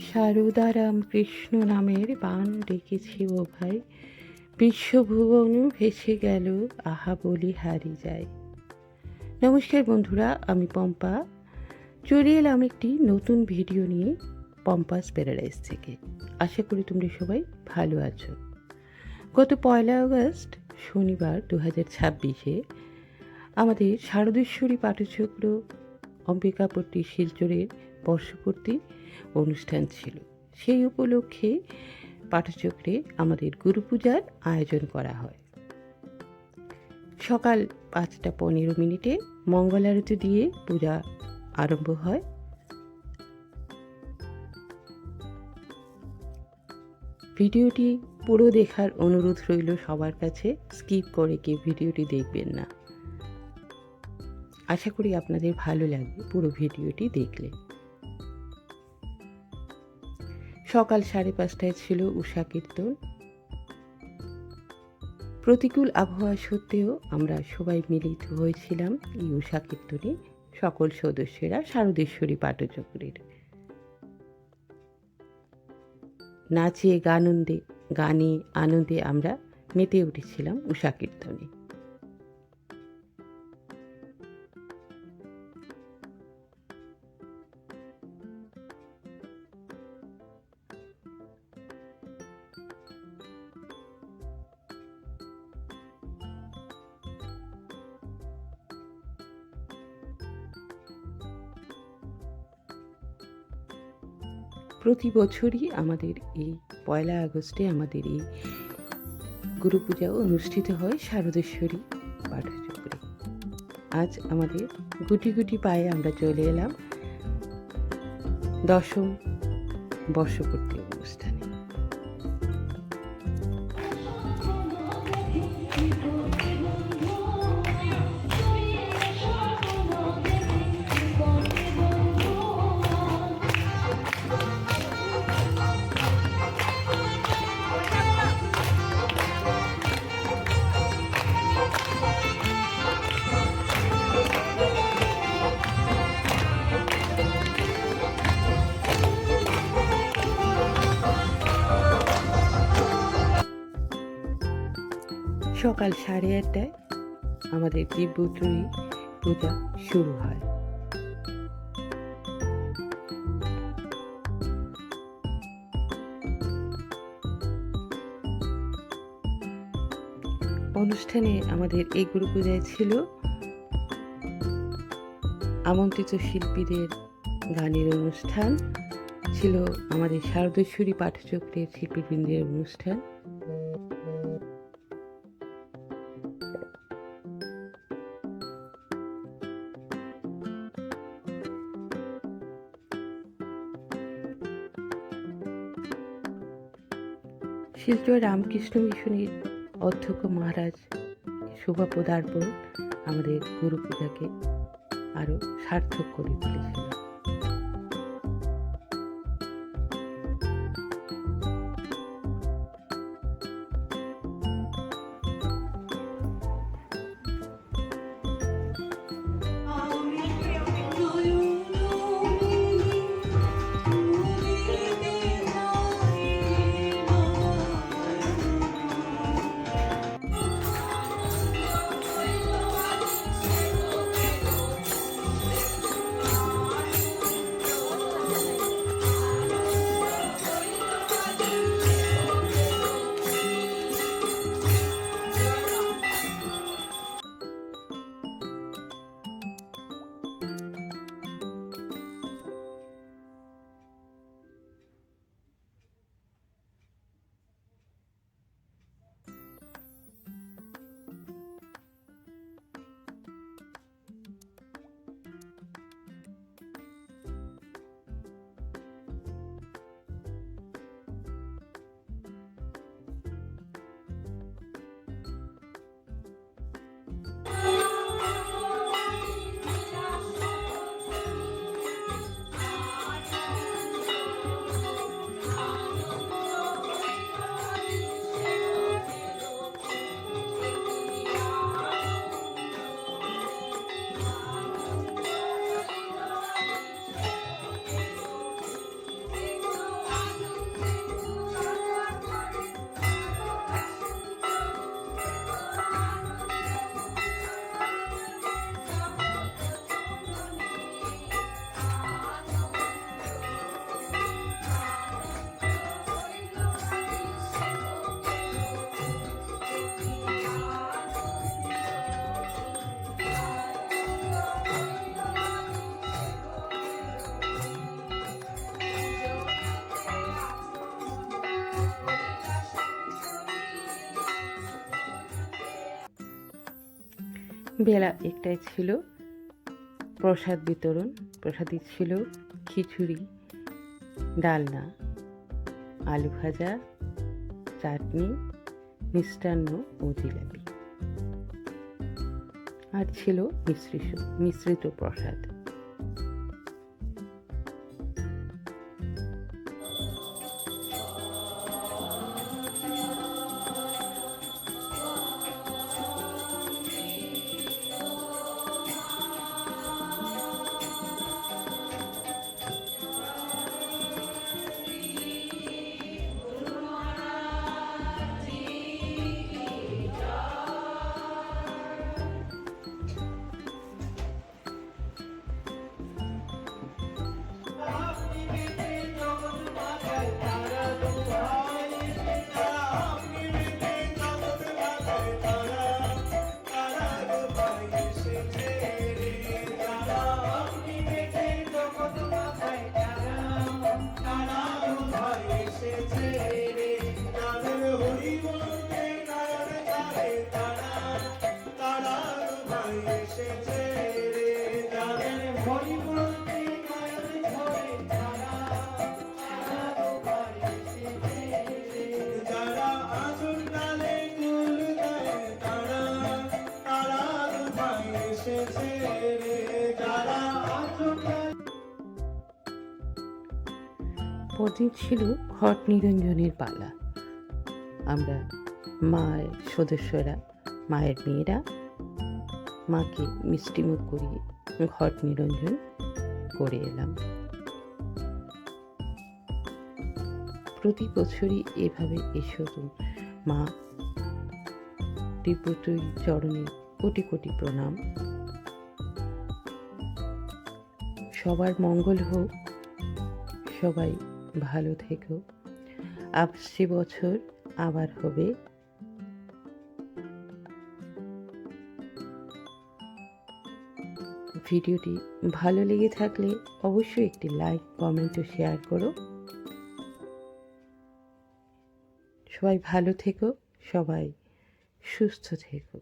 সারদারাম কৃষ্ণ নামের বান ডেকেছি ও ভাই, বিশ্বভুবন ভেসে গেল আহা বলি হারি যায়। নমস্কার বন্ধুরা, আমি পম্পা। চলে এলাম একটি নতুন ভিডিও নিয়ে পম্পাস প্যারাডাইস থেকে। আশা করি তোমরা সবাই ভালো আছো। গত 1 আগস্ট শনিবার 2026-এ আমাদের শারদেশ্বরী পাঠচক্র অম্বিকাপট্টি শিলচরের বর্ষপূর্তি অনুষ্ঠান ছিল। সেই উপলক্ষে পাঠচক্রে আমাদের গুরু পূজার আয়োজন করা হয়। সকাল 5:15 মঙ্গল আরতি দিয়ে পূজা আরম্ভ হয়। ভিডিওটি পুরো দেখার অনুরোধ রইল সবার কাছে, স্কিপ করে কেউ ভিডিওটি দেখবেন না। আশা করি আপনাদের ভালো লাগবে পুরো ভিডিওটি দেখলে। সকাল 5:30 ছিল উষা কীর্তন। প্রতিকূল আবহাওয়া সত্ত্বেও আমরা সবাই মিলিত হয়েছিলাম এই উষা কীর্তনে, সকল সদস্যরা শারদেশ্বরী পাঠচক্রের। গানে আনন্দে আমরা মেতে উঠেছিলাম উষা কীর্তনে। প্রতি বছরই আমাদের এই 1 আগস্টে আমাদের এই গুরু পূজা অনুষ্ঠিত হয় শারদেশ্বরী পাঠচক্রে। আজ আমাদের গুটি গুটি পায়ে আমরা চলে এলাম 10ম বর্ষপূর্তি অনুষ্ঠানে। সকাল 8:30টায় আমাদের দিব্যত্রয়ী পূজা শুরু হয়। অনুষ্ঠানে আমাদের এই গুরু পূজায় ছিল আমন্ত্রিত শিল্পীদের গানের অনুষ্ঠান, ছিল আমাদের শারদেশ্বরী পাঠচক্রের শিল্পীবৃন্দের অনুষ্ঠান। শিলচর রামকৃষ্ণ মিশনের অধ্যক্ষ মহারাজ শোভা পদার্পণ আমাদের গুরু পূজাকে আরও সার্থক করে তুলেছিল। বেলা একটায় ছিল প্রসাদ বিতরণ। প্রসাদে ছিল খিচুড়ি, ডালনা, আলু ভাজা, চাটনি, মিষ্টান্ন ও জিলাপি। আর ছিল মিশ্রিত প্রসাদ। পরদিন ছিল ঘট নিরঞ্জনের পালা। আমরা মায়ের সদস্যরা, মায়ের মেয়েরা মাকে মিষ্টিমুখ করিয়ে ঘট নিরঞ্জন করে এলাম। প্রতি বছরই এভাবে এসো মা, দিব্যতুই চরণে কোটি কোটি প্রণাম। সবার মঙ্গল হোক, সবাই ভালো থেকো। আসছে বছর আবার হবে। ভিডিওটি ভালো লেগে থাকলে অবশ্যই একটি লাইক, কমেন্ট ও শেয়ার করো। সবাই ভালো থেকো, সবাই সুস্থ থেকো।